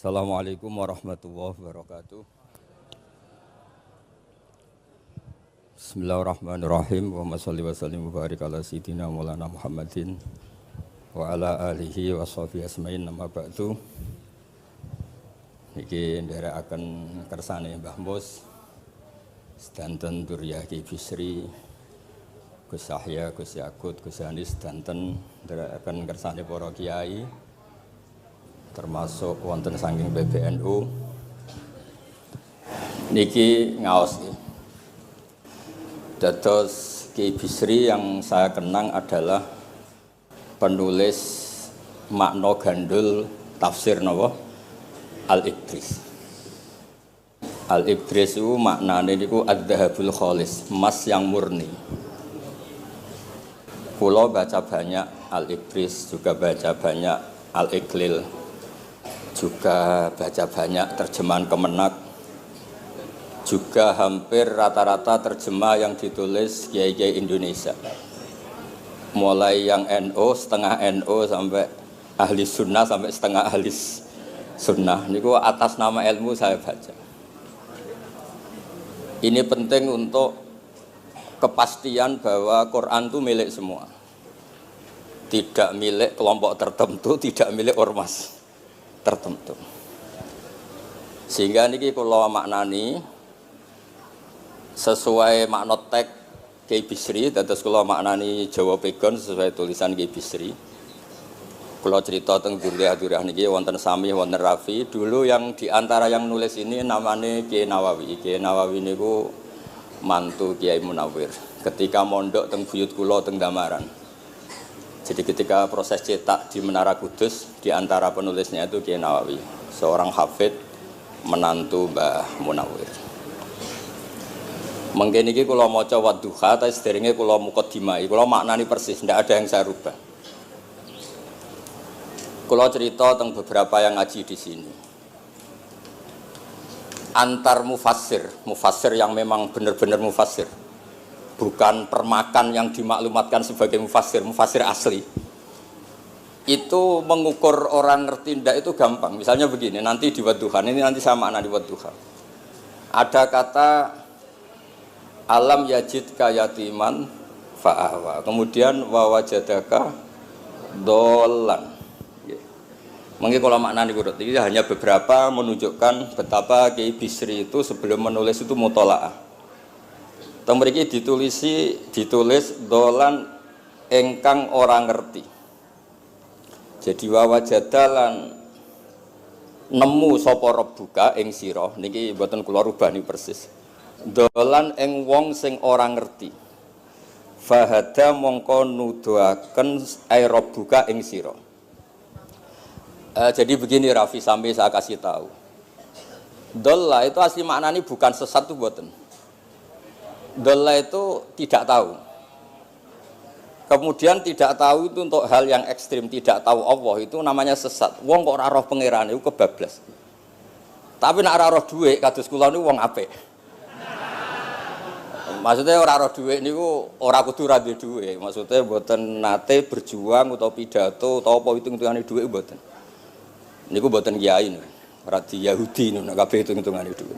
Assalamualaikum warahmatullahi wabarakatuh. Bismillahirrahmanirrahim. Wa sholli wa sallim wa barik ala sayyidina Maulana Muhammadin wa ala alihi wa sahbihi asma'in nama ba'du. Niki nderekaken kersane Mbah Mus sedanten Duriyah Ki Bisri, Gus Yahya, Gus Yakut, Gus Anis sedanten nderekaken kersane para kiai termasuk wonten saking PBNU niki ngaos dados Ki Bisri yang saya kenang adalah penulis makna gandul tafsir napa Al-Ibris. Al-Ibris itu maknane niku adz-dzahabul khalis, emas yang murni. Kula baca banyak Al-Ibris, juga baca banyak Al-Iqlil, juga baca banyak terjemahan Kemenak, juga hampir rata-rata terjemah yang ditulis kiai-kiai Indonesia, mulai yang NO, setengah NO sampai ahli sunnah sampai setengah ahli sunnah. Niku atas nama ilmu saya baca. Ini penting untuk kepastian bahwa Quran itu milik semua, tidak milik kelompok tertentu, tidak milik ormas tertentu. Sehingga niki kula maknani sesuai makna teks Ki Bisri, dados kula maknani Jawa Pegon sesuai tulisan Ki Bisri. Kula cerita teng Duriyah niki wonten Sami, wonten Rafi. Dulu yang diantara yang nulis ini namanya Kiai Nawawi. Kiai Nawawi niku mantu Kiai Munawir. Ketika mondok teng buyut kula teng Damaran. Jadi ketika proses cetak di Menara Kudus, di antara penulisnya itu Kiai Nawawi, seorang hafid menantu Mbah Munawir. Mengkene iki kula maca Wadduha, ta sederenge kula mukadimah, kula maknani persis, ndak ada yang saya rubah. Kula cerita tentang beberapa yang ngaji di sini. Antar mufassir yang memang benar-benar mufassir, bukan permakan yang dimaklumatkan sebagai mufassir asli. Itu mengukur orang ngerti ndak itu gampang. Misalnya begini, nanti di Wadduha, ini nanti sama makna di Wadduha. Ada kata alam yajidka yatiman fa'ahwa. Kemudian wa wajadaka dolan. Mungkin kalau makna diurut ini hanya beberapa menunjukkan betapa Ki Bisri itu sebelum menulis itu mutolaah. Teng mriki ditulis dolan engkang orang ngerti. Jadi wawajadalan nemu sapa rabbuka ing sira niki mboten kula rubah niki persis. Dolan ing wong sing ora ngerti. Fahada mongko nuduhaken ai rabbuka ing sira. Jadi begini Rafi, sampai saya kasih tahu. Dolla itu asli maknanya bukan sesat itu mboten. Dolla itu tidak tahu. Kemudian tidak tahu itu untuk hal yang ekstrim, tidak tahu Allah itu namanya sesat. Wong kok ora roh pangeran itu kebablas. Tapi nek ora roh dhuwit kados kula niku wong apik. Maksudnya ora roh dhuwit niku ora kudu ra duwe dhuwit. Maksudnya mboten nate berjuang utawa pidato utawa apa hitung-hitungane dhuwit mboten. Niku mboten kiai niku. Radi Yahudi niku nek kabeh hitung-hitungane dhuwit.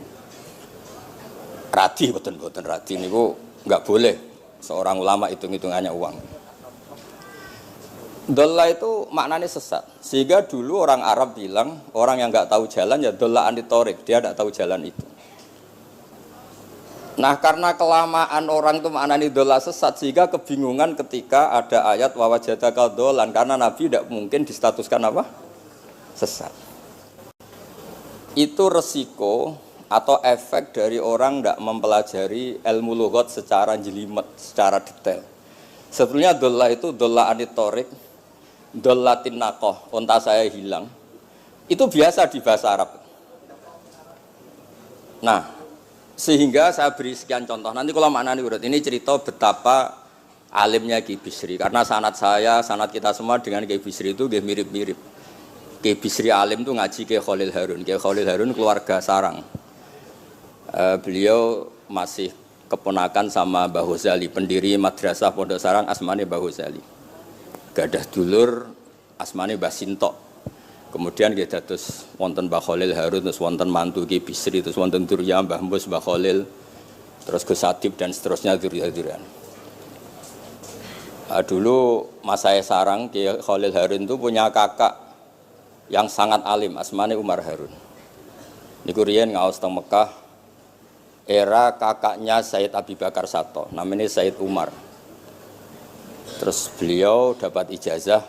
Radi mboten radi niku enggak boleh seorang ulama hitung-hitungannya uang. Dolla itu maknanya sesat. Sehingga dulu orang Arab bilang, orang yang enggak tahu jalan ya dolla anitorik, dia enggak tahu jalan itu. Nah, karena kelamaan orang itu maknanya dolla sesat, sehingga kebingungan ketika ada ayat wa wajadaka dolan, karena Nabi tidak mungkin distatuskan apa? Sesat. Itu resiko atau efek dari orang tidak mempelajari ilmu lughat secara jelimet, secara detail. Sebetulnya dolla itu dolla anitorik, dolla tinnakoh, unta saya hilang. Itu biasa di bahasa Arab. Nah, sehingga saya beri sekian contoh. Nanti kalau maknanya urut, ini cerita betapa alimnya Ki Bisri. Karena sanad saya, sanad kita semua dengan Ki Bisri itu mirip-mirip. Ki Bisri alim itu ngaji Ki Khalil Harun. Ki Khalil Harun keluarga sarang. Beliau masih keponakan sama Mbah Ghazali, pendiri madrasah Pondok Sarang asmane Mbah Ghazali. Gadah dulur asmane Mbah Sintok. Kemudian kita terus wonten Mbah Khalil Harun, terus wonten mantu Ki Bisri, terus wonten Durya Mbah Mus, Mbah Khalil, terus Gus Adib dan seterusnya Durya-Duryan. Dulu Mas saya sarang Ki Khalil Harun itu punya kakak yang sangat alim, asmane Umar Harun. Niku riyen ngaos teng Mekah, era kakaknya Sayyid Abi Bakar Sato, namanya Sayyid Umar. Terus beliau dapat ijazah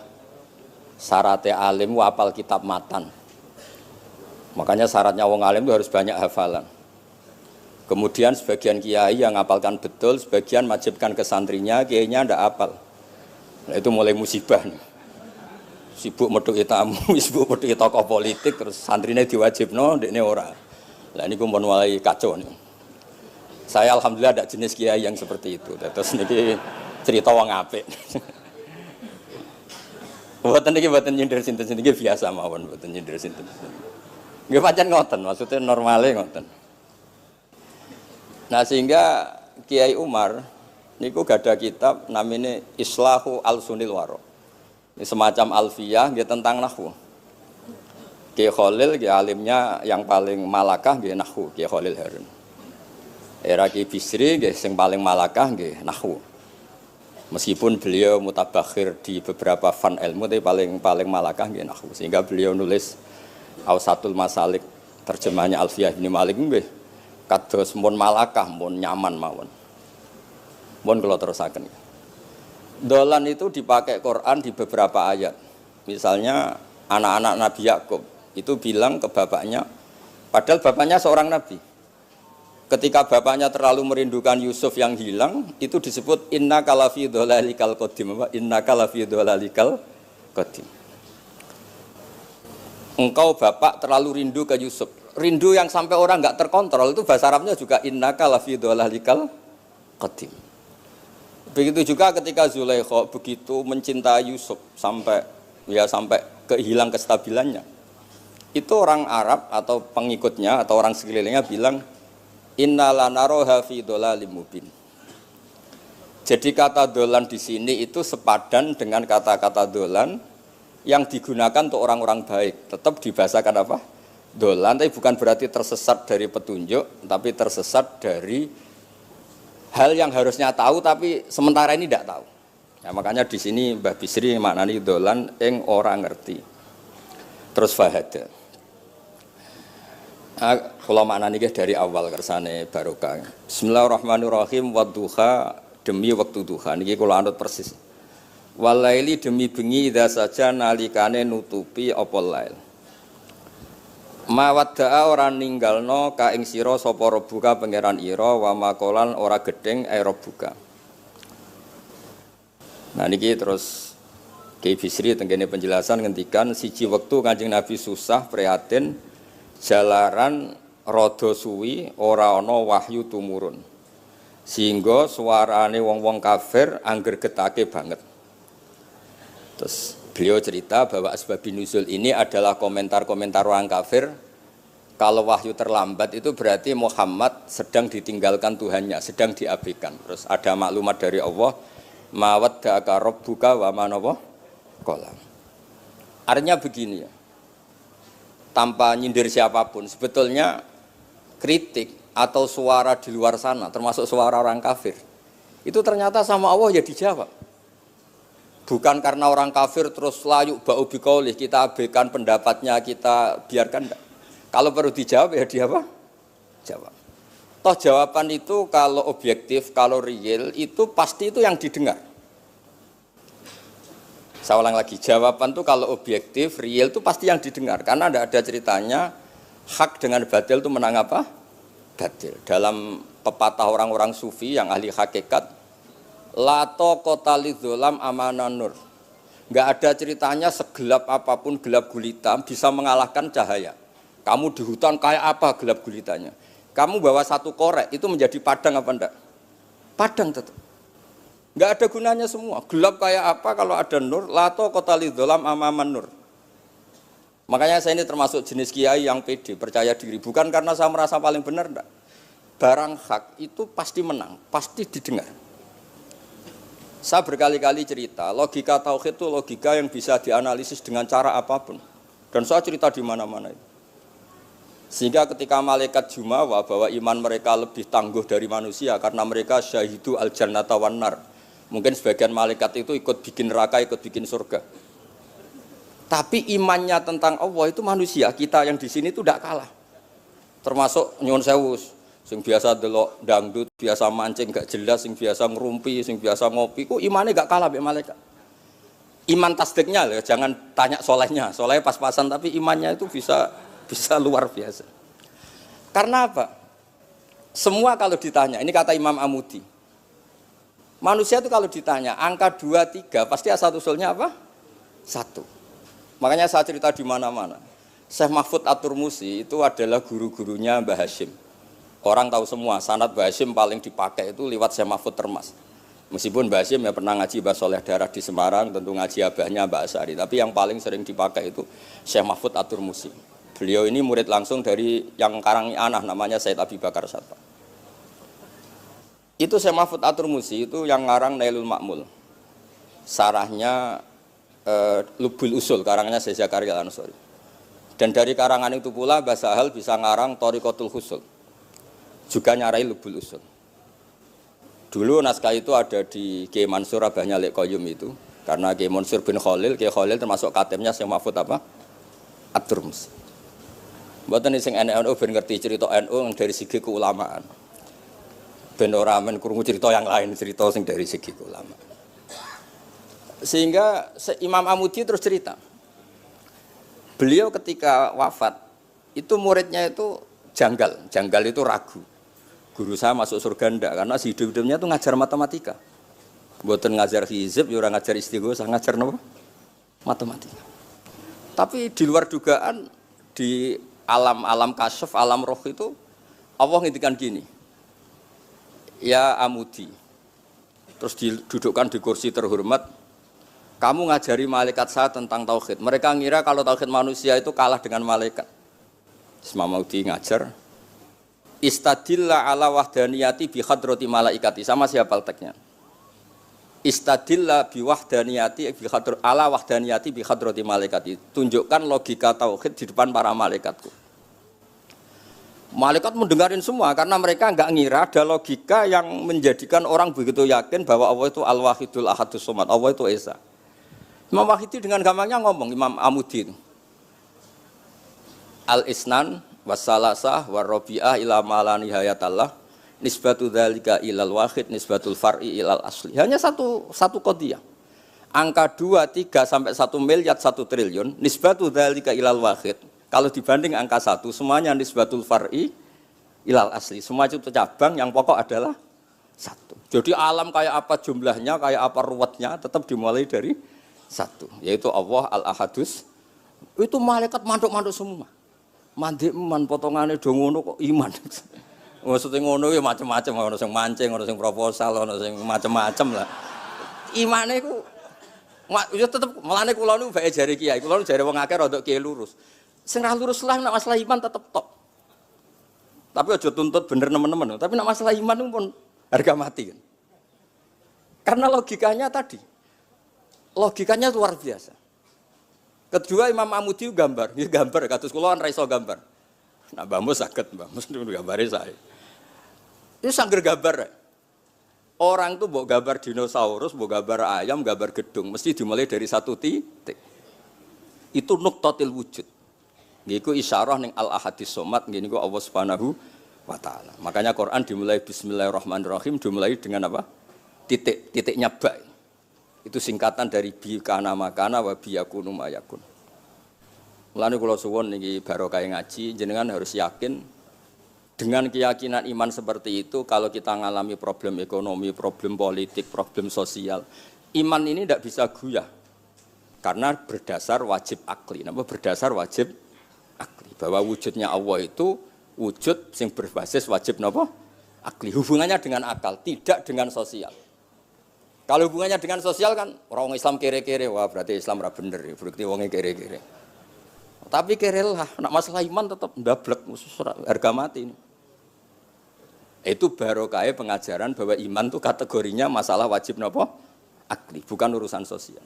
syaratnya alim hafal kitab matan. Makanya syaratnya wong alim itu harus banyak hafalan. Kemudian sebagian kiai yang ngapalkan betul, sebagian wajibkan ke santrinya, kiainya ndak hafal. Nah, itu mulai musibah nih. Sibuk metuki tamu, sibuk metuki tokoh politik, terus santrinya diwajibno, ndekne ora. Lah niku pun mulai kacau nih. Saya alhamdulillah ada jenis kiai yang seperti itu. Terus niki cerita wong apik. Mboten niki mboten nyindir sinten-sinten iki biasa mawon, mboten nyindir sinten. Nggih pancen ngoten, maksudnya normale ngoten. Nah, sehingga Kiai Umar niku gada kitab namanya Islahu Al-Sunil Waro. Ini semacam alfiyah nggih tentang nahwu. Kiai Khalil nggih alimnya yang paling malakah nggih nahwu, Kiai Khalil Harun. Era Kiai Bisri nggih sing paling malakah nggih nahwu. Meskipun beliau mutabakhir di beberapa fan ilmu, tapi paling malakah nggih nahwu. Sehingga beliau nulis Ausatul Masalik, terjemahnya Alfiyah bin Malik nggih kados mun malakah, mun nyaman mawon. Mun kula terusaken. Dolan itu dipakai Quran di beberapa ayat. Misalnya anak-anak Nabi Yakub itu bilang ke bapaknya, padahal bapaknya seorang nabi. Ketika bapaknya terlalu merindukan Yusuf yang hilang, itu disebut inna kalafi dhalalikal qadim. Inna kalafi dhalalikal qadim. Engkau bapak terlalu rindu ke Yusuf. Rindu yang sampai orang enggak terkontrol itu bahasa Arabnya juga inna kalafi dhalalikal qadim. Begitu juga ketika Zulaikha begitu mencintai Yusuf sampai kehilang kestabilannya. Itu orang Arab atau pengikutnya atau orang sekelilingnya bilang inna lanaroha fi dhalalim mubin. Jadi kata dolan di sini itu sepadan dengan kata-kata dolan yang digunakan untuk orang-orang baik. Tetap dibahasakan apa? Dolan, tapi bukan berarti tersesat dari petunjuk, tapi tersesat dari hal yang harusnya tahu tapi sementara ini tidak tahu. Ya, makanya di sini Mbah Bisri maknani dolan ing orang ngerti. Terus fahada. Kula maknani dari awal kersane barokah. Bismillahirrahmanirrahim wadduha demi waktu duha niki kula anut persis. Walaili demi bengi idza saja nalikane nutupi apa lail. Mawadda'a ora ninggalno ka ing sira sapa rabbuka pangeran ira wa makolan ora gedeng rabbuka. Nah niki terus Kiai Bisri tenggene penjelasan ngendikan siji wektu Kanjeng Nabi susah prihatin jalaran rada suwi ora ana wahyu tumurun. Sehingga suarane wong-wong kafir angger getake banget. Terus beliau cerita bahwa asbabun nuzul ini adalah komentar-komentar orang kafir. Kalau wahyu terlambat itu berarti Muhammad sedang ditinggalkan Tuhannya, sedang diabaikan. Terus ada maklumat dari Allah, mawaddaka rabbuka wa ma qala. Artinya begini ya. Tanpa nyindir siapapun, sebetulnya kritik atau suara di luar sana, termasuk suara orang kafir, itu ternyata sama Allah ya dijawab. Bukan karena orang kafir terus layuk ba'u biqaulih, kita abaikan pendapatnya, kita biarkan enggak. Kalau perlu dijawab ya dia apa? Jawab. Toh jawaban itu kalau objektif, kalau real, itu pasti itu yang didengar. Saya ulang lagi, jawaban itu kalau objektif, real itu pasti yang didengar. Karena tidak ada ceritanya hak dengan batil itu menang apa? Batil. Dalam pepatah orang-orang sufi yang ahli hakikat, lato kotali dzolam amanan nur. Nggak ada ceritanya segelap apapun gelap gulita bisa mengalahkan cahaya. Kamu di hutan kayak apa gelap gulitanya? Kamu bawa satu korek itu menjadi padang apa enggak? Padang tetap. Enggak ada gunanya semua. Gelap kayak apa kalau ada nur? Lato kotali dzolam amaman nur. Makanya saya ini termasuk jenis kiai yang pede, percaya diri. Bukan karena saya merasa paling benar, enggak. Barang hak itu pasti menang, pasti didengar. Saya berkali-kali cerita, logika tauhid itu logika yang bisa dianalisis dengan cara apapun. Dan saya cerita di mana-mana itu. Sehingga ketika malaikat jumawa bahwa iman mereka lebih tangguh dari manusia karena mereka syahidu al-jannata wan nar. Mungkin sebagian malaikat itu ikut bikin neraka, ikut bikin surga. Tapi imannya tentang Allah itu manusia, kita yang di sini itu tidak kalah. Termasuk nyuwun sewu, sing biasa delok dangdut, biasa mancing gak jelas, sing biasa ngerumpi, sing biasa ngopi, kok imannya gak kalah be malaikat. Iman tasdiknya loh, jangan tanya solehnya, solehnya pas-pasan, tapi imannya itu bisa luar biasa. Karena apa? Semua kalau ditanya, ini kata Imam Amudi, manusia itu kalau ditanya angka 2, 3 pasti asal usulnya apa? 1. Makanya saya cerita di mana-mana. Syekh Mahfud At-Turmusi itu adalah guru-gurunya Mbah Hashim. Orang tahu semua sanad Mbah Hashim paling dipakai itu lewat Syekh Mahfud Termas. Meskipun Mbah Hashim ya pernah ngaji Mbah Soleh Darah di Semarang, tentu ngaji abahnya Mbah Asari. Tapi yang paling sering dipakai itu Syekh Mahfud At-Turmusi. Beliau ini murid langsung dari yang karangi anak namanya Said Abi Bakar Satpa. Itu Syekh Mahfud At-Turmusi itu yang ngarang Nailul Ma'mul. Sarahnya Lubul Usul, karangannya Syekh Zakaria Al-Ansori. Dan dari karangan itu pula Mbah Sahal bisa ngarang Thariqatul Husul. Juga nyarai Lubul Usul. Dulu naskah itu ada di Kiai Mansur abahnya Lek Qayyum itu, karena Kiai Mansur bin Khalil, Kiai Khalil termasuk katemnya Syekh Mahfud apa? At-Turmusi. Mboten sing NU ben ngerti cerita NU dari segi keulamaan. Ben ora men krungu cerita yang lain, cerita sing dari segi keulamaan. Sehingga Imam Amudi terus cerita. Beliau ketika wafat itu muridnya itu janggal itu ragu. Guru saya masuk surga ndak karena si hidup-hidupnya itu ngajar matematika. Mboten ngajar hizib, ya ora ngajar istighosah, ngajar napa? Matematika. Tapi di luar dugaan di alam kasyaf, alam roh itu Allah ngintikan gini. Ya Amudi. Terus didudukkan di kursi terhormat. Kamu ngajari malaikat saya tentang tauhid. Mereka ngira kalau tauhid manusia itu kalah dengan malaikat. Imam Amudi ngajar. Istadilla ala wahdaniyati bi hadrati malaikati. Sama siapa teksnya? Istadilla bi wahdaniyati bi hadr ala wahdaniyati bi hadrati malaikati. Tunjukkan logika tauhid di depan para malaikatku. Malaikat mendengarin semua karena mereka enggak ngira ada logika yang menjadikan orang begitu yakin bahwa Allah itu Al-Wahidul Ahadus Somad. Allah itu Esa. Imam Wahidi dengan gampangnya ngomong Imam Amudi itu. Al-Isnan wassalasah warrobi'ah ila malani hayatallah nisbatu dzalika ilal wahid nisbatul far'i ilal asli. Hanya satu qadhiyah. Angka 2, 3 sampai 1 miliar 1 triliun nisbatu dzalika ilal wahid. Kalau dibanding angka 1 semuanya nisbatul far'i ilal asli. Semua itu cabang yang pokok adalah 1. Jadi alam kayak apa jumlahnya, kayak apa ruwetnya tetap dimulai dari 1, yaitu Allah Al-Ahadus. Itu malaikat manduk-manduk semua. Mandi man potongannya do ngono kok iman. Maksudnya ngono ya macam-macam, ono sing mancing, ono sing proposal, ono sing macam-macam lah. Imane iku ya tetep melane kula niku bae jare kiai, kula jare wong akeh rada kiai lurus. Sing ra lurus lah nek masalah iman tetep top. Tapi aja tuntut bener nemen-nemen, tapi nek masalah iman itu pun harga mati kan. Karena logikanya tadi. Logikanya luar biasa. Kedua Imam Amudi gambar, ini gambar kados kula kan ra iso gambar. Nah Mbah Mus saged, Mbah Mus niku gambare saya. Ini sangger gambar. Orang tuh mbok gambar dinosaurus, mbok gambar ayam, gambar gedung, mesti dimulai dari 1 titik. Itu nuqtatil wujud. Niku isyarah ning Al-Ahadis Somad, niku Allah Subhanahu wa taala. Makanya Quran dimulai bismillahirrahmanirrahim, dimulai dengan apa? Titiknya ba. Itu singkatan dari bi kana makana wa bi yakunu mayakun. Mulane kula suwun niki barokah ngaji, jenengan harus yakin dengan keyakinan iman seperti itu. Kalau kita mengalami problem ekonomi, problem politik, problem sosial, iman ini tidak bisa guyah karena berdasar wajib akli. Napa berdasar wajib akli? Bahwa wujudnya Allah itu wujud yang berbasis wajib napa? Akli. Hubungannya dengan akal, tidak dengan sosial. Kalau hubungannya dengan sosial kan orang Islam kere-kere, wah berarti Islam ra bener, berarti wongnya kere-kere. Tapi kere lah, nak masalah iman tetap ndablek, harga mati. Itu barokah pengajaran bahwa iman itu kategorinya masalah wajib napa? Akli, bukan urusan sosial.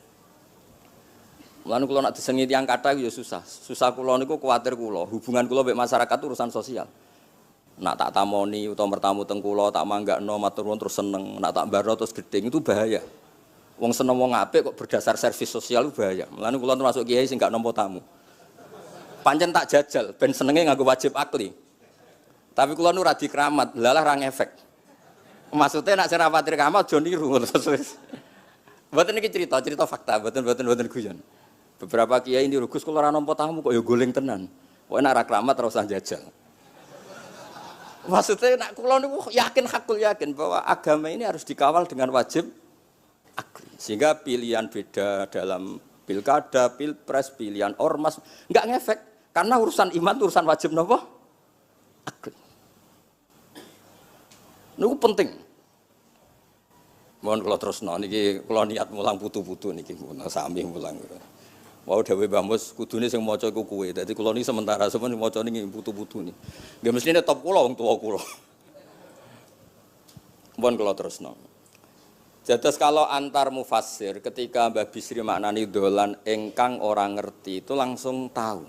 Mulane kula nak disengi tiyang kathah ya susah. Susah kula niku kuwatir kula, hubungan kula mbek masyarakat itu urusan sosial. Nak tak tamoni utawa mertamu teng kula tak manggakno matur nuwun terus seneng, nak tak mbaro terus gedeng itu bahaya. Wong seneng wong apik kok berdasar servis sosial itu bahaya. Mulane kula termasuk kiai sing gak nampa tamu. Pancen tak jajal ben senenge nganggo wajib akli. Tapi kula nu ra dikeramat, lalah ra ngefek. Maksudnya nak sira patir keramat aja niru terus. Mboten iki cerita fakta, mboten guyon. Beberapa kiai ini Gus kula ora nampa tamu kok ya goleng tenan. Kok nek ra keramat ora usah jajal. Maksudnya nak kula niku yakin bahwa agama ini harus dikawal dengan wajib akli. Sehingga pilihan beda dalam pilkada, pilpres, pilihan ormas enggak ngefek karena urusan iman urusan wajib napa? Akli. Niku penting. Mohon kula terusno niki kula niat mulang putu-putu niki sami mulang. Wau dhewe Mbah Mus kudune sing maca iku kowe. Dadi kula niki sementara sampeyan maca niki putu-putu niki. Nggih mestine top kula wong tuwa kula. Mohon kula terusno. Jados kalau antar mufassir ketika Mbah Bisri maknani dolan ingkang orang ngerti itu langsung tahu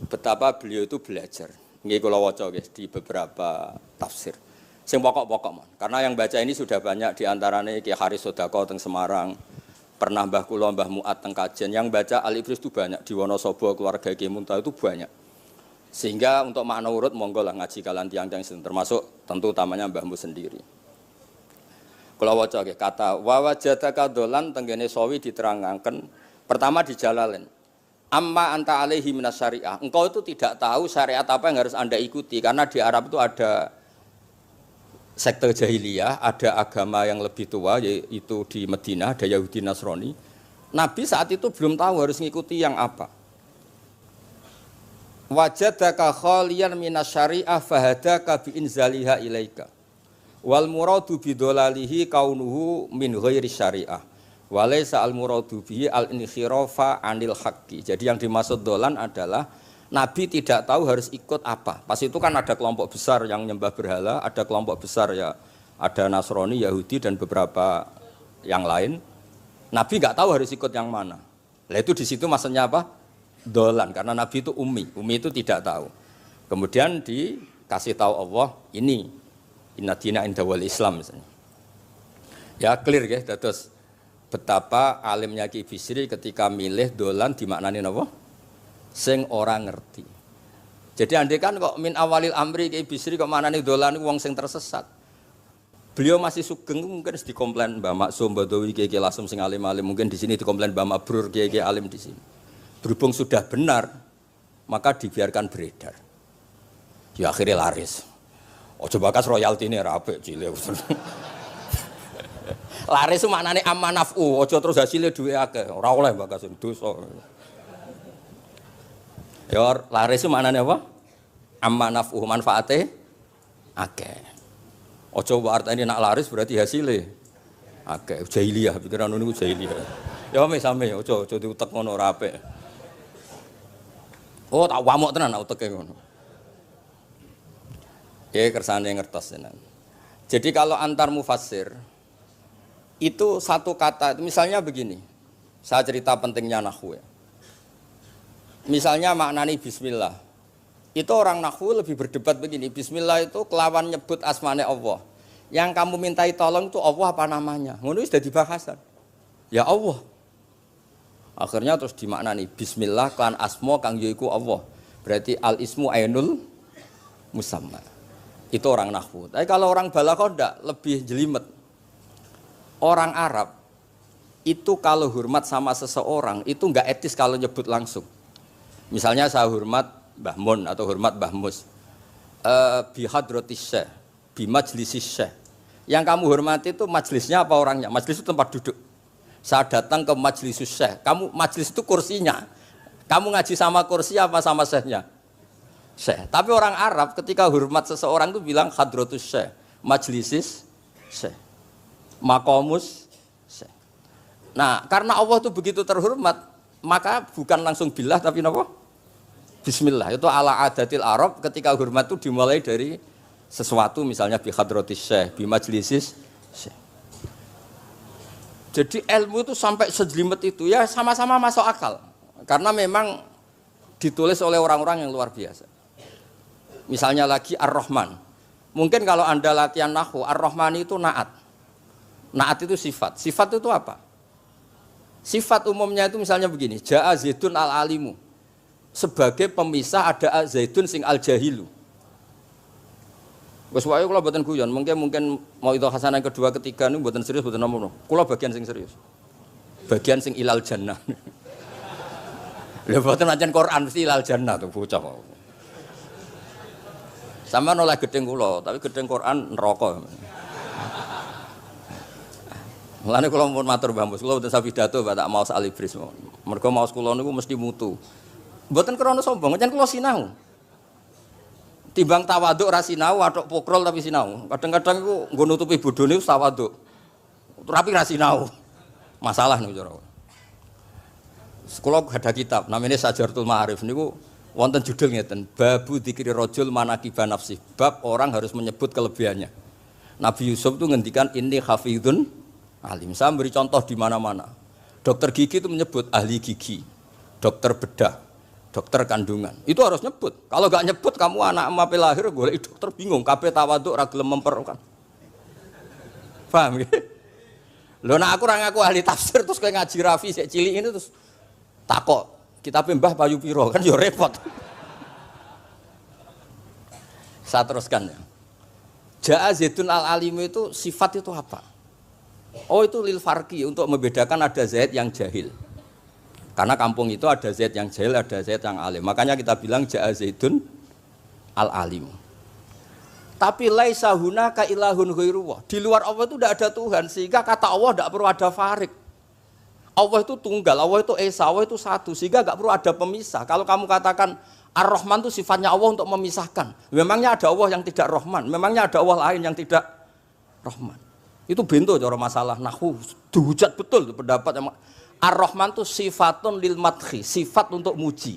betapa beliau itu belajar. Nggih kula waca guys di beberapa tafsir. Sing pokok-pokok mon. Karena yang baca ini sudah banyak di antaranya Ki Haris Sodako teng Semarang. Pernah Mbah kula Mbah Muat teng Kajen yang baca Al-Ifris itu banyak di Wonosobo keluarga Ki Muntah itu banyak. Sehingga untuk makna urut monggo lah ngaji kalian tiang-tiang termasuk tentu utamanya Mbahmu sendiri. Kula waca nggih kata wa wajadaka dolan tenggene sawi diterangaken pertama di Jalalain. Amma anta alaihi minas syariah. Engkau itu tidak tahu syariat apa yang harus Anda ikuti karena di Arab itu ada sekte jahiliyah, ada agama yang lebih tua yaitu di Madinah ada Yahudi Nasrani. Nabi saat itu belum tahu harus mengikuti yang apa. Wajadaka khaliyan minas syariah fahadaka bi inzaliha ilaika. Wal muradu bidolalihi kaunuhu min ghairi syariah. Walaysa al muradu bihi al inkhirafa anil haqqi. Jadi yang dimaksud dolan adalah Nabi tidak tahu harus ikut apa. Pas itu kan ada kelompok besar yang nyembah berhala, ada kelompok besar ya, ada Nasrani, Yahudi dan beberapa yang lain. Nabi nggak tahu harus ikut yang mana. Lah itu di situ maksudnya apa? Dolan. Karena Nabi itu ummi itu tidak tahu. Kemudian dikasih tahu Allah ini inna dina inda wal Islam misalnya. Ya clear ya. Terus betapa alimnya Ki Bisri ketika milih dolan dimaknani apa? Sing orang ngerti. Jadi andai kan kok min awalil amri Ki Bisri kok manane dolan wong sing tersesat. Beliau masih sugeng mungkin dikomplain Mbah Maksum Badawi Ki Lasem sing alim-alim, mungkin di sini dikomplain Mbah Mabrur Ki alim di sini. Berhubung sudah benar, maka dibiarkan beredar. Ya akhirnya laris. Ojo bakas royalti ini rapi cilik. Laris itu maknane amanafu, ojo terus hasilnya duwe akeh. Ora oleh bakas dosa. Ya laris itu maknanya apa? Amma naf'uh manfaate akeh. Ojo artine nak laris berarti hasilnya akeh. Jahiliyah pikiran niku jahiliyah. Ya sami ojo diutek ngono ora apik. Oh tak wamuk tenan nak uteke ngono. Ya kersane ngertos tenan. Jadi kalau antar mufassir itu satu kata misalnya begini. Saya cerita pentingnya nahwu ya. Misalnya maknani bismillah. Itu orang nahwu lebih berdebat begini. Bismillah itu kelawan nyebut asmane Allah. Yang kamu mintai tolong itu Allah apa namanya? Ngono sudah dibahasan. Ya Allah. Akhirnya terus dimaknani bismillah kan asma kang yaiku Allah. Berarti al ismu ainul musamma. Itu orang nahwu. Tapi kalau orang balaghah ndak, lebih jelimet. Orang Arab itu kalau hormat sama seseorang itu enggak etis kalau nyebut langsung. Misalnya saya hormat Mbah Mun atau hormat Mbah Mus. Bi hadratis syekh, bi majlisis syekh. Yang kamu hormati itu majlisnya apa orangnya? Majlis itu tempat duduk. Saya datang ke majlisus syekh. Kamu majlis itu kursinya. Kamu ngaji sama kursi apa sama syekhnya? Syekh. Tapi orang Arab ketika hormat seseorang itu bilang hadratus syekh, majlisis syekh. Maqamus syekh. Nah, karena Allah itu begitu terhormat, maka bukan langsung billah tapi napa? Bismillah. Itu ala adatil Arab ketika hormat itu dimulai dari sesuatu misalnya bi hadratis syekh, bi majlisis syekh. Jadi ilmu itu sampai sejelimet itu ya sama-sama masuk akal. Karena memang ditulis oleh orang-orang yang luar biasa. Misalnya lagi Ar-Rahman. Mungkin kalau Anda latihan nahwu, Ar-Rahman itu naat. Naat itu sifat. Sifat itu apa? Sifat umumnya itu misalnya begini, Ja'a Zaidun al-alimu. Sebagai pemisah ada Zaidun sing al-jahilu. Wes wae kula mboten guyon, mungkin mau itu hasanah yang kedua ketiga niku mboten serius mboten nomor. Kula bagian sing serius. Bagian sing ilal jannah. Lha mboten ancen Quran mesti ilal jannah tuh bocah kok. Sama nolak gedeng kula, tapi gedeng Quran neraka. Mulane kula mumpun matur Mbah Mus, kula mboten sapidato tak maos alibris. Mergo maos kula niku mesti mutu. Mboten krana sombong, ancen kula sinau. Timbang tawaduk ra sinau, atok pokrol tapi sinau. Kadang-kadang iku nggo nutupi bodhone wis tawaduk. Tapi ra sinau. Masalah niku cara. Sekolah ada kitab namanya Sajartul Ma'arif niku wonten judul ngeten, Babu Dzikri Rajul Manaqiba Nafsi. Bab orang harus menyebut kelebihannya. Nabi Yusuf itu ngendikan inni hafizun alim. Saya beri contoh di mana-mana. Dokter gigi itu menyebut ahli gigi, dokter bedah, dokter kandungan. Itu harus nyebut. Kalau enggak nyebut kamu anak mape lahir golek dokter bingung, kabeh tawaduk ra gelem memperkan. Paham ya? Lho nek aku ora ngaku ahli tafsir terus kowe ngaji Rafi sik cilik ini terus takok, kitabe Mbah Payu piro kan ya repot. Saya teruskan ya. Ja'a Zaidun al-alimu itu sifat itu apa? Oh itu lil farqi untuk membedakan ada Zaid yang jahil. Karena kampung itu ada Zaid yang jahil, ada Zaid yang alim. Makanya kita bilang Ja'a Zaidun al-alim. Tapi laisa hunaka ilahun ghairullah. Di luar Allah itu tidak ada Tuhan, sehingga kata Allah tidak perlu ada farik. Allah itu tunggal, Allah itu esa, Allah itu satu, sehingga tidak perlu ada pemisah. Kalau kamu katakan Ar-Rahman itu sifatnya Allah untuk memisahkan. Memangnya ada Allah yang tidak Rahman, memangnya ada Allah lain yang tidak Rahman. Itu bento cara masalah nahwu, dihujat betul pendapat Ar-Rahman itu sifatun lil madhi, sifat untuk muji.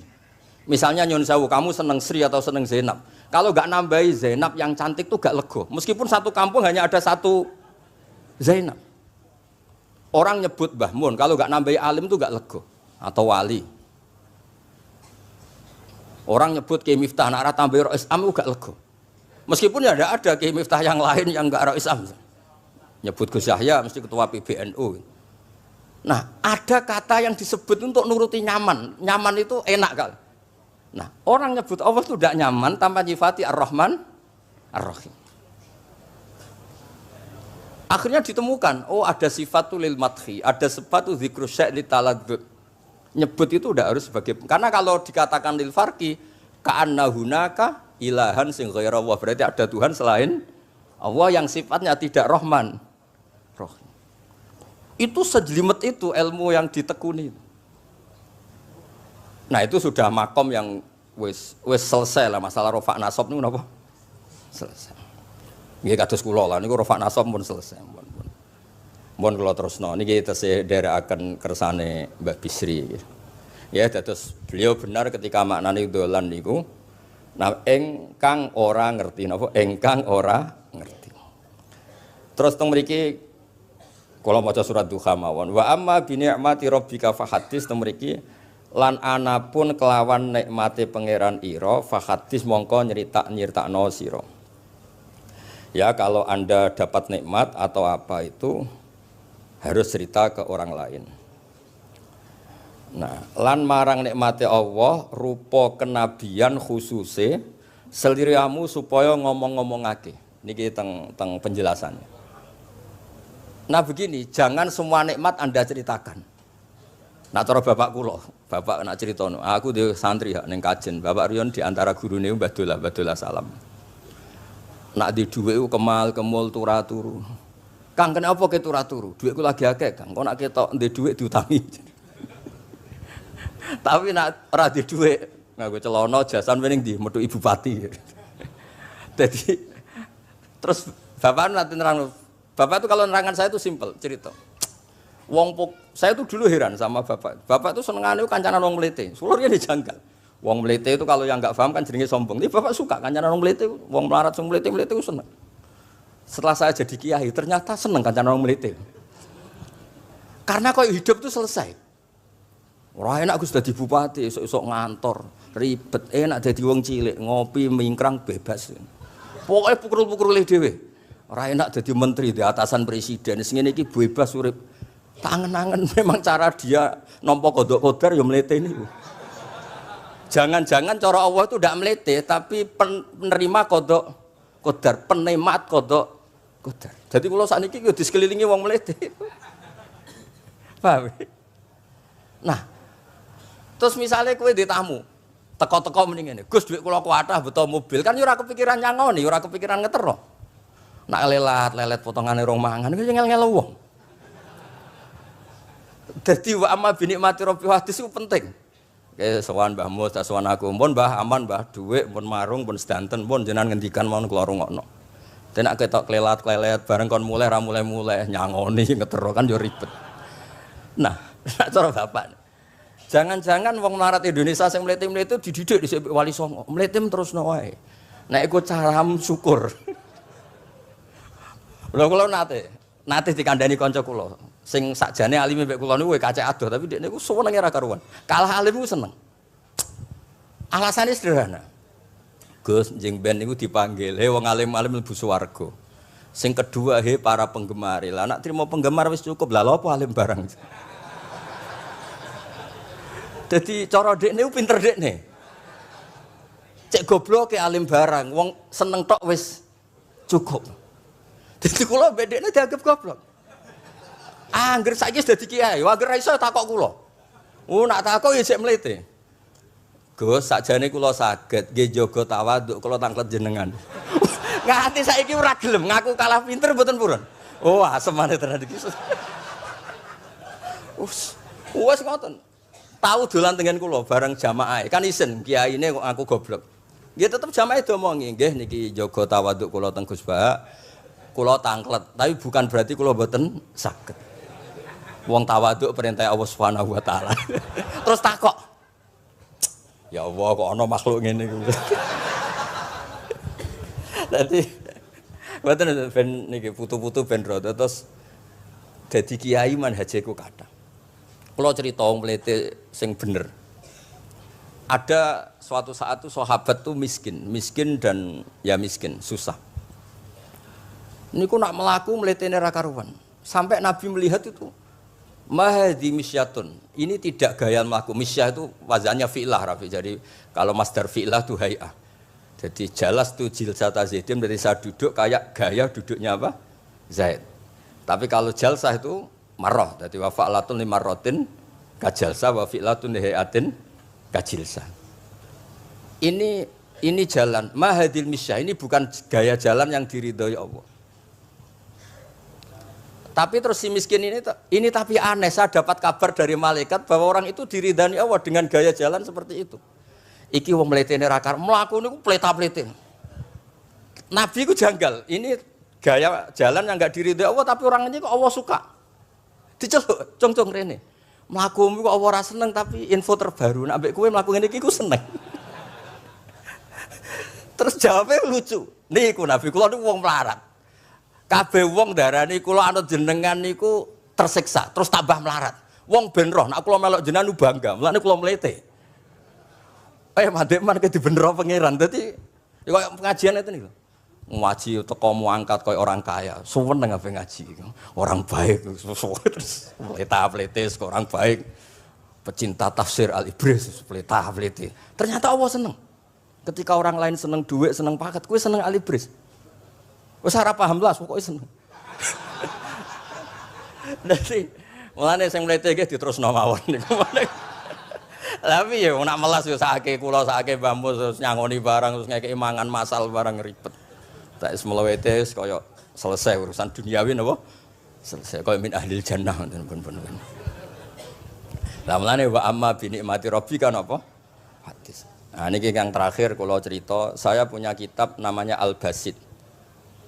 Misalnya nyun sewu, kamu seneng Sri atau seneng Zainab. Kalau enggak nambahi Zainab yang cantik itu enggak lego. Meskipun satu kampung hanya ada satu Zainab. Orang nyebut Mbah Mun, kalau enggak nambahi alim itu enggak lego atau wali. Orang nyebut Kiai Miftah, nak ora tambahi Rais Am itu enggak lego. Meskipun ya ada Kiai Miftah yang lain yang enggak Rais Am. Nyebut Gus Yahya mesti ketua PBNU. Nah, ada kata yang disebut untuk nuruti nyaman. Nyaman itu enak kali. Nah, orang nyebut Allah itu tidak nyaman tanpa nyifati Ar-Rahman, Ar-Rahim. Akhirnya ditemukan, oh ada sifat lil madhi, ada sifat dzikru syai' li taladzud. Nyebut itu tidak harus sebagai, karena kalau dikatakan lil farqi, ka'anna hunaka ilahan sing ghaira Allah, berarti ada Tuhan selain Allah yang sifatnya tidak Rahman, Rahim. Itu sejelimet itu ilmu yang ditekuni. Nah itu sudah makom yang wis selesai lah masalah rofa nasab niku napa? Selesai. Nggih kados kula lah niku rofa nasab pun selesai. Mun kula terusno niki tesih nderekaken kersane Mbah Bisri. Ya dados beliau benar ketika maknane dolan niku nah engkang ora ngerti napa engkang ora ngerti. Terus teng mriki kula maca surat Duha mawon wa amma bi ni'mati rabbika fahadits teng mriki lan anapun kelawan nikmate pangeran ira fahadits mongko nyritakno sira. Ya kalau Anda dapat nikmat atau apa itu harus cerita ke orang lain. Nah, lan marang nikmate Allah rupa kenabian khususe seliramu supaya ngomong-ngomongake. Niki teng penjelasannya. Nah begini, jangan semua nikmat Anda ceritakan. Nah cara bapak kula, bapak nak critono, aku dhewe santri hak ning kajen. Bapak riyon di antara gurune Mbah Dolah Salam. Nak di dhuwit ku kemal kemul turu. Kang kenapa ke turu? Dhuwitku lagi akeh, Kang. Kok nak ketok ndek dhuwit diutangi. Tapi nak ora di dhuwit, nganggo celana jasan wening ndi metu ibu bupati. Jadi terus bapak nanti nerang. Bapak itu kalau nerangan saya itu simpel cerita. Saya itu dulu heran sama bapak. Bapak itu senengane kancanan wong mlete. Sulurnya dijanggal. Wong mlete itu kalau yang enggak paham kan jenenge sombong. Tapi bapak suka kancanan wong mlete, wong melarat wong mlete itu seneng. Setelah saya jadi kiai ternyata seneng kancanan wong mlete. Karena kok hidup itu selesai. Ora enak Gus dadi bupati, esuk-esuk ngantor, ribet. Enak dadi wong cilik, ngopi mingkrang bebas. Pokoke pukul-pukul dhewe. Ora enak dadi menteri di atasan presiden. Sing ngene iki bebas urip. Tangen-angen memang cara dia nampa kodok kodar ya mlete niku. Jangan-jangan cara Allah itu tidak mlete tapi penerima kodok kodar, penemat kodok kodar. Jadi kula sakniki yo disekelilingi wong mlete. Paham? Nah, terus misalnya kowe di tamu, teko-teko mending ngene. Gus dhuwit kula kuatah beto mobil, kan yo ora kepikiran nyangoni, ora kepikiran ngetero. Nak lelet potongane rong mangan iku ngel-ngel wong. Dadi wa amma binikmati rabbi hadis itu penting. Kayak sowan Mbah Mus, sowan aku, pun Mbah aman, Mbah dhuwit, pun marung, pun sedanten, pun jenengan ngendikan mau kula rungokno. Ten nek ketok klelat-klelet bareng kon mulai ra mulai nyangoni ngetero kan yo ribet. Nah, cara bapak. Jangan-jangan wong melarat Indonesia sing mlete-mlete dididik dhisik Wali Songo. Mlete terusno wae. Nek iku caram syukur. Lha kula nate dikandani kanca kula. Sing sakjane alime mbek kula niku kacek adoh tapi dekne niku senenge ra karuan. Kalah alim ku seneng. Alasane sederhana. Gus njing ben niku dipanggil, "He wong alim-alim mlebu swarga." Sing kedua, "He para penggemar." Lah nek trimo penggemar wis cukup. Lah lha apa alim barang. Dadi cara dekne ku pinter dekne. Cek gobloke alim barang, wong seneng tok wis cukup. Dadi kula mbek dekne dianggap goblok. Angger saiki wis dadi kiai, angger ra iso takok kula. Nak takok ya sik mlete. Gus, sakjane kula saged nggih jaga tawaduk kula tanglet jenengan. Nganti saiki ora gelem ngaku kalah pinter mboten purun. Oh, asemane tenan iki. Wes ngoten. Tahu dolan tengen kula bareng jamaah. Kan isin kiyaine kok aku goblok. Nggih tetep jamaah diomongi, nggih niki jaga tawaduk kula teng Gus Ba. Kula tanglet, tapi bukan berarti kula mboten saged. Wong tawaduk perintah Allah Subhanahu wa taala. Terus takok. Ya Allah kok ana makhluk ngene iki. Dadi mboten ben niki putu-putu ben rada terus dadi kiai manhajeku kathah. Kula cerita wong mlete sing bener. Ada suatu saat tuh sahabat tuh miskin dan ya miskin, susah. Niku nak melaku mletene ra karuan. Sampai Nabi melihat itu mahdi misyatun. Ini tidak gaya melaku. Misyah itu wazannya fi'lah Rafi. Jadi kalau masdar fi'lah itu hay'ah. Jadi jalas tu jilsata Zaidin dari saya duduk kayak gaya duduknya apa? Zaid. Tapi kalau jalsah itu marrah. Jadi wa fa'latun li marratin kajalsah wa fi'latun li hay'atin kajilsah. Ini jalan mahadil misyah. Ini bukan gaya jalan yang diridhoi Allah. Tapi terus si miskin ini tapi aneh, saya dapat kabar dari malaikat bahwa orang itu diridani Allah dengan gaya jalan seperti itu. Iki wong mletene ra kar mlaku niku pleta-plete. Nabi ku janggal. Ini gaya jalan yang enggak diridhoi Allah tapi orang ini kok Allah suka. Diceluk, cong-cong rene. Mlakumu kok Allah ora seneng tapi info terbaru nek ambek kowe mlaku ngene iki ku seneng. Terus jawabnya lucu. Niku Nabi kula niku wong melarat. Kabeh wong darani kula anut jenengan niku tersiksa, terus tambah melarat. Wong ben roh nek kula melok jenengan bangga, mulane kula mlete. Mandek man ke dibenero pangeran. Dadi ya koyo pengajian itu niku. Ngaji teko angkat koyo orang kaya, suweneng ape ngaji. Orang baik terus pleta-plete orang baik. Pecinta tafsir Al-Ibris pleta-plete. Ternyata Allah seneng. Ketika orang lain seneng duit, seneng paket, kowe seneng Al-Ibris. Wes ora paham blas pokoke seneng. Dadi mulane sing mlete iki diterusno mawon niku. Tapi ya nak melas yo sakake kula sakake Mbah Mus terus nyangoni barang terus ngekeki mangan masal barang ribet. Tak is mlewete kaya selesai urusan duniawi napa? Selesai kaya min ahlil jannah ngoten pun. Lah mulane wa amma bi nikmati rabbika napa? Hadis. Nah niki yang terakhir kula cerita, saya punya kitab namanya Al-Basit.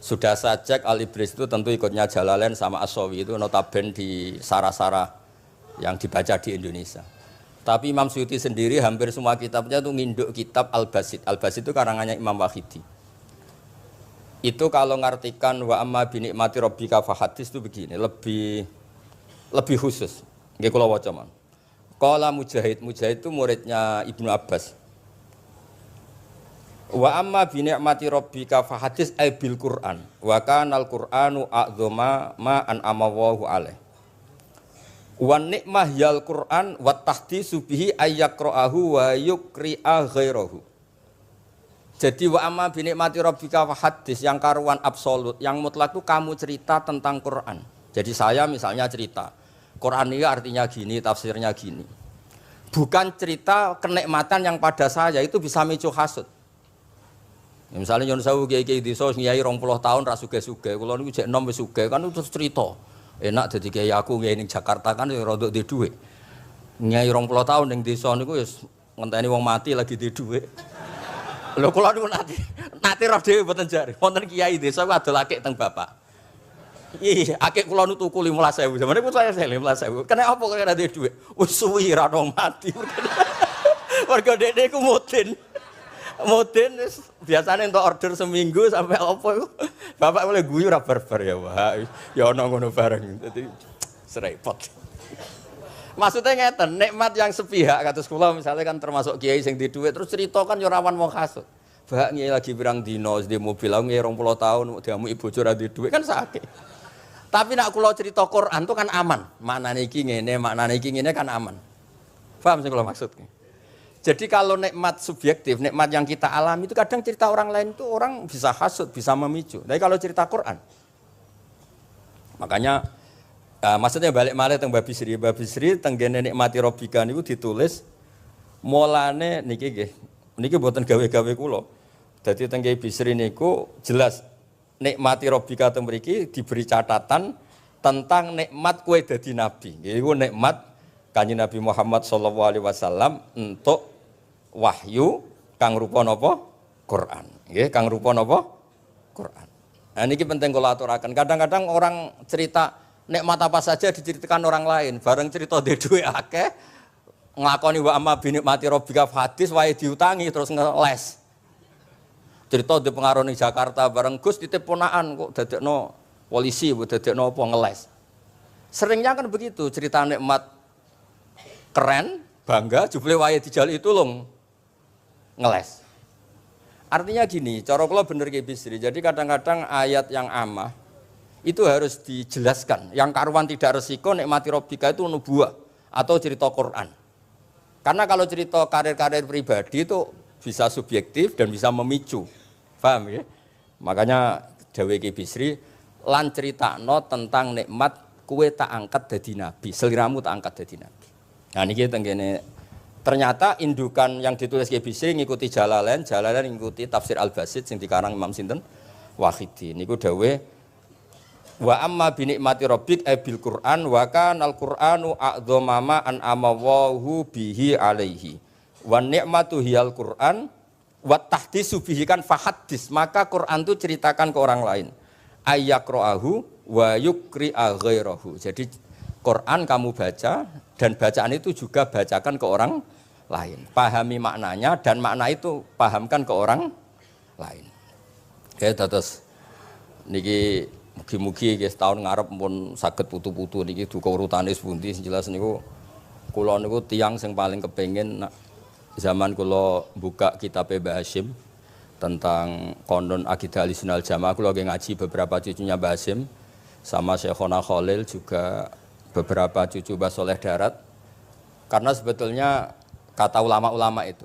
Sudah saya cek Al-Ibris itu tentu ikutnya Jalalain sama As-Sawi itu notabene di Sarah-Sarah yang dibaca di Indonesia. Tapi Imam Suyuti sendiri hampir semua kitabnya itu nginduk kitab Al-Basit. Al-Basit itu karangannya Imam Wahidi. Itu kalau ngartikan wa amma bi nikmati rabbika fa hadis itu begini, lebih khusus. Nggih kula waca man. Qala Mujahid, Mujahid itu muridnya Ibnu Abbas. Wa amma bi ni'mati rabbika fa hadis ay bil Qur'an. Wa kana al-Qur'anu a'dzama ma an amawahu alaih. Wa ni'mah yal Qur'an wa tahdisu bihi ayyaqra'ahu wa yukri'a ghairahu. Jadi wa amma bi ni'mati rabbika fa hadis yang karuan absolut, yang mutlak itu kamu cerita tentang Qur'an. Jadi saya misalnya cerita Quran ini artinya gini, tafsirnya gini. Bukan cerita kenikmatan yang pada saya itu bisa micu hasud. Ya, misalnya nyon sewu kiai-kiai desa ngiyai 20 tahun ra sugih-sugih, kula niku jek enom wis sugih kan terus cerita. Enak dadi kiai aku ngiyai ning Jakarta kan rada ndek dhuwit. Ngiyai 20 tahun ning desa niku wis ngenteni wong mati lagi ndek dhuwit. Lho kula niku nate roh dhewe mboten jare. Wonten kiai desa ku adol akik teng bapak. Iya, akik kula nu tuku 15.000. Zamane pun saya 15.000. Kena apa kok ora duwe dhuwit? Wis suwi ra ono mati. Warga dekne ku mudin. Mudin wis biasane entuk order seminggu sampai apa iku. Bapak boleh guyu ra barbar ya, Wah. Ya ono ngono bareng. Dadi serepot. Maksudnya ngeten, nikmat yang sepihak kados kula misalnya kan termasuk kiai sing di dhuwit terus cerita kan ya rawan wong hasud. Bak ngiyi lagi pirang dina di mobil aku ngiyi 20 tahun diamu ibu bojo ra di dhuwit kan sakit. Tapi nak kula cerita Quran itu kan aman. Maknane iki ngene kan aman. Paham sing kula maksud? Jadi kalau nikmat subjektif, nikmat yang kita alami itu kadang cerita orang lain itu orang bisa hasud, bisa memicu. Tapi kalau cerita Quran, makanya maksudnya balik malih teng Babi Sri teng gene nikmati Rabbika niku ditulis mulane niki nggih. Niki mboten gawe-gawe kula. Dadi teng Babi Sri niku jelas nikmati Rabbika teng mriki diberi catatan tentang nikmat kowe dadi nabi. Iku nikmat Kanjeng Nabi Muhammad sallallahu alaihi wasallam untuk wahyu kang rupa napa? Quran. Nggih, kang rupa napa? Quran. Nah niki penting kula aturaken. Kadang-kadang orang cerita nikmat apa saja diceritakan orang lain, bareng cerita ndek dhuwit akeh nglakoni wa amma bi nikmati Rabbika hadis wae diutangi terus ngeles. Cerita di pengaruh di Jakarta bareng Gus titip ponaan kok dadekno polisi, dadekno apa ngeles. Seringnya kan begitu, cerita nikmat keren, bangga, jebule wae dijali tulung ngeles. Artinya gini, cara kula bener Ki Bisri. Jadi kadang-kadang ayat yang amah itu harus dijelaskan. Yang karuan tidak resiko nikmati Rabbika itu nubuwah atau cerita Quran. Karena kalau cerita karir-karir pribadi itu bisa subjektif dan bisa memicu. Paham ya? Makanya dawuh Ki Bisri lan critakno tentang nikmat kowe tak angkat dadi nabi, seliramu tak angkat dadi nabi. Nah niki tenggene ternyata indukan yang ditulis Ki Bisri ngikuti Jalalain ngikuti tafsir Al-Basit sing dikarang Imam sinten Wahidi. Niku dawuh wa amma bi nikmati rabbik bil Qur'an wa kanal Qur'anu a'dzama ma an amawahu bihi alaihi. Wa ni'matu hiyal Qur'an wa tahdisu bihi kan fahaddis, maka Quran itu ceritakan ke orang lain. Ayyaqra'ahu wa yukri'a ghairahu. Jadi Quran kamu baca dan bacaan itu juga bacakan ke orang lain. Pahami maknanya dan makna itu pahamkan ke orang lain. Oke, terus niki mugi-mugi nggih tahun ngarep pun saged putu-putu niki duka urutane pundi sing jelas niku kula niku tiyang sing paling kepengin zaman kula buka kitab Mbah Hasyim tentang konon akidah Ahlussunnah Jamaah, kula ngaji beberapa cucunya Mbah Hasyim sama Syekhona Khalil juga beberapa cucu Mbah Soleh Darat. Karena sebetulnya kata ulama-ulama itu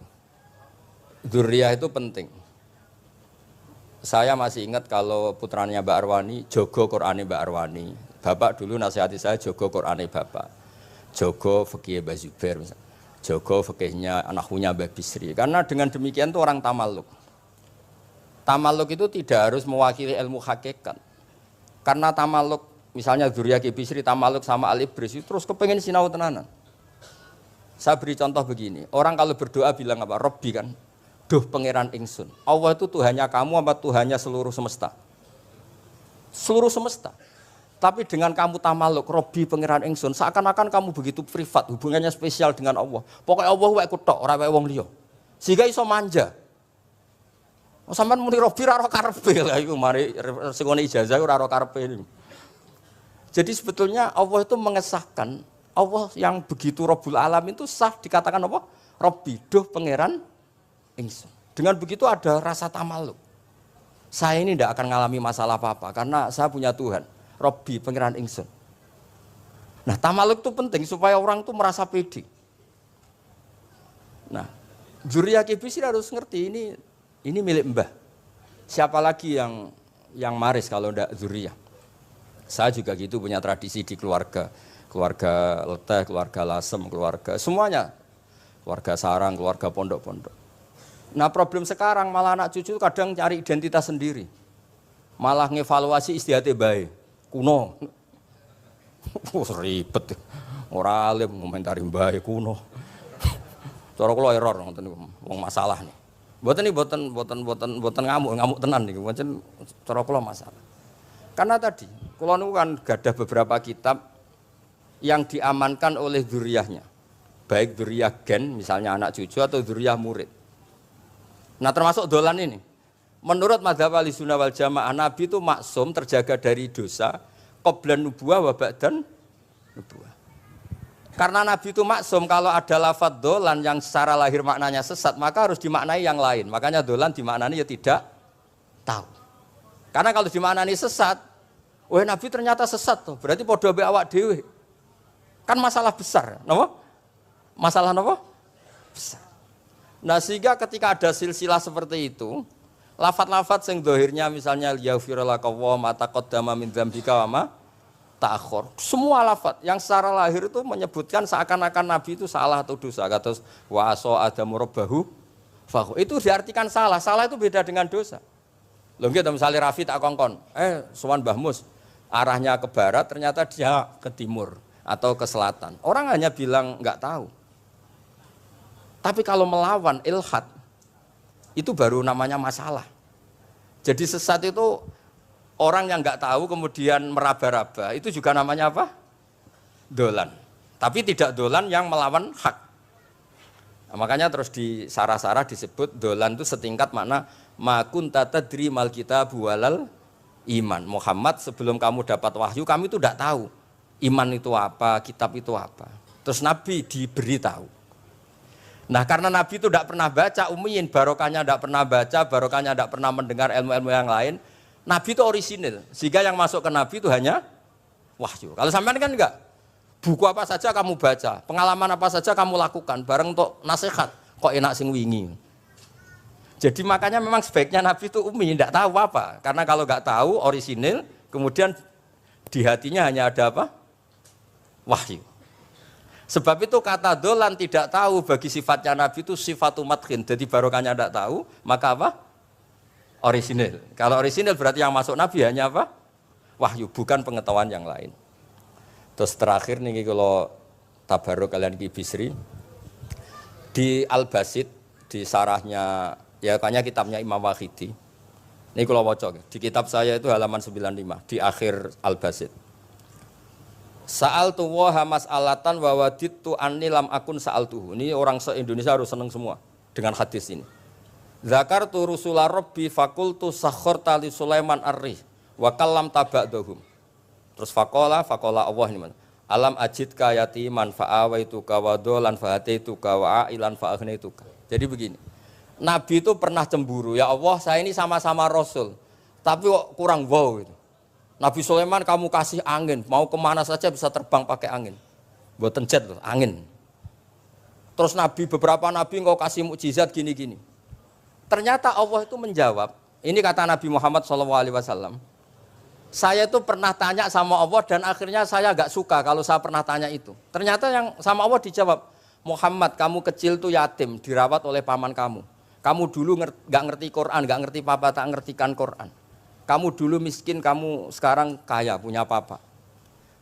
dzurriyah itu penting. Saya masih ingat kalau putranya Mbak Arwani jogo Qur'ane Mbak Arwani. Bapak dulu nasihati saya jogo Qur'ane Bapak. Jogo fikih Mbah Zubair misalnya. Jogo fikihnya anaknya Mbah Bisri. Karena dengan demikian itu orang tamaluk. Tamaluk itu tidak harus mewakili ilmu hakikat. Karena tamaluk, misalnya dzurriyah Ki Bisri tamaluk sama Al-Ibris terus kepengen sinau tenanan. Saya beri contoh begini, orang kalau berdoa bilang apa? Robbi kan, duh pangeran ingsun. Allah itu Tuhannya kamu apa Tuhannya seluruh semesta? Seluruh semesta. Tapi dengan kamu tamaluk, Robbi pangeran ingsun, seakan-akan kamu begitu privat, hubungannya spesial dengan Allah. Pokoknya Allah wae kutok, ora wae wong liya. Sehingga iso manja. Sampeyan muni Robbi ora karepe lha iku mari sing ngene ijazah ora karepe niku. Jadi sebetulnya Allah itu mengesahkan Allah yang begitu Rabbul Alamin itu sah dikatakan apa? Rabbi, duh pangeran ingsun. Dengan begitu ada rasa tamaluk. Saya ini tidak akan mengalami masalah apa-apa karena saya punya Tuhan. Rabbi, pangeran ingsun. Nah, tamaluk itu penting supaya orang itu merasa pede. Nah, Dzurriyyah Kibisri harus ngerti ini milik mbah. Siapa lagi yang maris kalau tidak Dzurriyyah? Saya juga gitu punya tradisi di keluarga Leteh, keluarga Lasem, keluarga semuanya, keluarga sarang, keluarga pondok-pondok. Nah, problem sekarang malah anak cucu kadang cari identitas sendiri, malah ngevaluasi istiadatnya baik, kuno, ribet, orang alim ngomentari baik kuno. Cara kula error ngoten niku, wong masalah nih. Mboten iki mboten ngamuk tenan niku, pancen cara kula masalah. Karena tadi kula niku kan gadah beberapa kitab yang diamankan oleh dzurriyyahnya. Baik dzurriyyah gen misalnya anak cucu atau dzurriyyah murid. Nah, termasuk dolan ini. Menurut madzhab Ahlussunnah wal Jamaah, Nabi itu maksum terjaga dari dosa qablan nubuwah wa ba'dan nubuwah. Karena Nabi itu maksum, kalau ada lafadz dolan yang secara lahir maknanya sesat, maka harus dimaknai yang lain. Makanya dolan dimaknani ya tidak tahu. Karena kalau dimaknani sesat, wah Nabi ternyata sesat tuh, berarti podo be awak dhewe. Kan masalah besar, napa? Masalah napa? Besar. Nah, sehingga ketika ada silsilah seperti itu, lafadz-lafadz yang dohirnya misalnya yaghfirulaka wa ma taqaddama min dzambika wa ma ta'akhir. Semua lafadz yang secara lahir itu menyebutkan seakan-akan Nabi itu salah atau dosa. Kata wa asa adamu rabbahu fahu. Itu diartikan salah. Salah itu beda dengan dosa. Lho nggih misalnya Rafi tak kongkon, sowan Mbah Mus, arahnya ke barat ternyata dia ke timur atau ke selatan. Orang hanya bilang enggak tahu. Tapi kalau melawan ilhad itu baru namanya masalah. Jadi sesat itu orang yang enggak tahu kemudian meraba-raba, itu juga namanya apa? Dolan. Tapi tidak dolan yang melawan hak. Nah, makanya terus di sarah-sarah disebut dolan itu setingkat makna ma kunta tadri mal kitabu walal iman. Muhammad, sebelum kamu dapat wahyu, kami itu tidak tahu iman itu apa, kitab itu apa. Terus Nabi diberi tahu. Nah, karena Nabi itu tidak pernah baca, ummiyin, barokahnya tidak pernah baca, barokahnya tidak pernah mendengar ilmu-ilmu yang lain. Nabi itu orisinil, sehingga yang masuk ke Nabi itu hanya wahyu. Kalau sampean kan enggak, buku apa saja kamu baca, pengalaman apa saja kamu lakukan, bareng untuk nasihat, kok enak sing wingi. Jadi makanya memang sebaiknya Nabi itu ummi, tidak tahu apa. Karena kalau enggak tahu orisinil, kemudian di hatinya hanya ada apa? Wahyu. Sebab itu kata dolan tidak tahu bagi sifatnya Nabi itu sifatu madkhin. Jadi barokahnya tidak tahu, maka apa? Orisinil. Kalau orisinil berarti yang masuk Nabi hanya apa? Wahyu, bukan pengetahuan yang lain. Terus terakhir nih kalau tabaruk kalian Kibisri di Al-Basit, di sarahnya, ya kayaknya kitabnya Imam Wahidi. Ini kalau wocok, di kitab saya itu halaman 95, di akhir Al-Basit. Sa'altu waha mas'alatan wa wadittu anni lam akun sa'altuhu. Ini orang se-Indonesia harus senang semua dengan hadis ini. Zakartu rusula rabbi fakultu sakhorta li Sulaiman ar-rih wa kallam taba'dahum. Terus faqala Allah ini mana? Alam ajidka yatiman fa'awaituka wa dolan fa'ataituka wa a'ilan fa'agnaituka. Jadi begini, Nabi itu pernah cemburu, ya Allah saya ini sama-sama Rasul, tapi kok kurang wow gitu. Nabi Sulaiman kamu kasih angin, mau kemana saja bisa terbang pakai angin. Buatan jet loh, angin. Terus beberapa Nabi engkau kasih mukjizat gini-gini. Ternyata Allah itu menjawab, ini kata Nabi Muhammad SAW, saya itu pernah tanya sama Allah dan akhirnya saya agak suka kalau saya pernah tanya itu. Ternyata yang sama Allah dijawab, Muhammad kamu kecil tuh yatim, dirawat oleh paman kamu. Kamu dulu nggak ngerti Quran, nggak ngerti papa, tak ngertikan Quran. Kamu dulu miskin, kamu sekarang kaya, punya papa.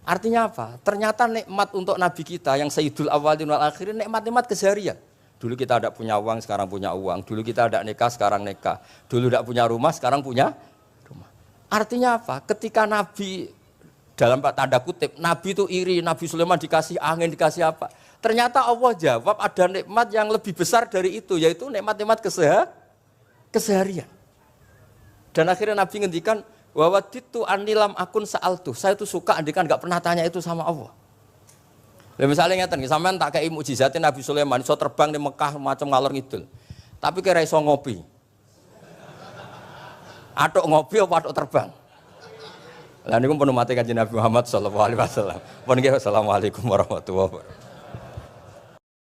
Artinya apa? Ternyata nikmat untuk Nabi kita yang Sayyidul Awwalin wal Akhirin, nikmat-nikmat keseharian. Dulu kita tidak punya uang, sekarang punya uang. Dulu kita tidak nikah, sekarang nikah. Dulu tidak punya rumah, sekarang punya rumah. Artinya apa? Ketika Nabi, dalam tanda kutip, Nabi itu iri, Nabi Sulaiman dikasih angin, dikasih apa. Ternyata Allah jawab ada nikmat yang lebih besar dari itu, yaitu nikmat-nikmat keseharian. Dan akhirnya Nabi ngendikan, wawaditu anilam akun sa'altu. Saya itu suka andikan nggak pernah tanya itu sama Allah. Lah misale ngeten, sampean tak kei mukjizatin Nabi Sulaiman iso terbang di Mekah macam ngalor ngidul. Tapi kira iso ngopi. Atuk ngopi apa atuk terbang? Lah niku pun mate Kanjeng Nabi Muhammad sallallahu alaihi wasallam. Pun nggih assalamualaikum warahmatullahi wabarakatuh.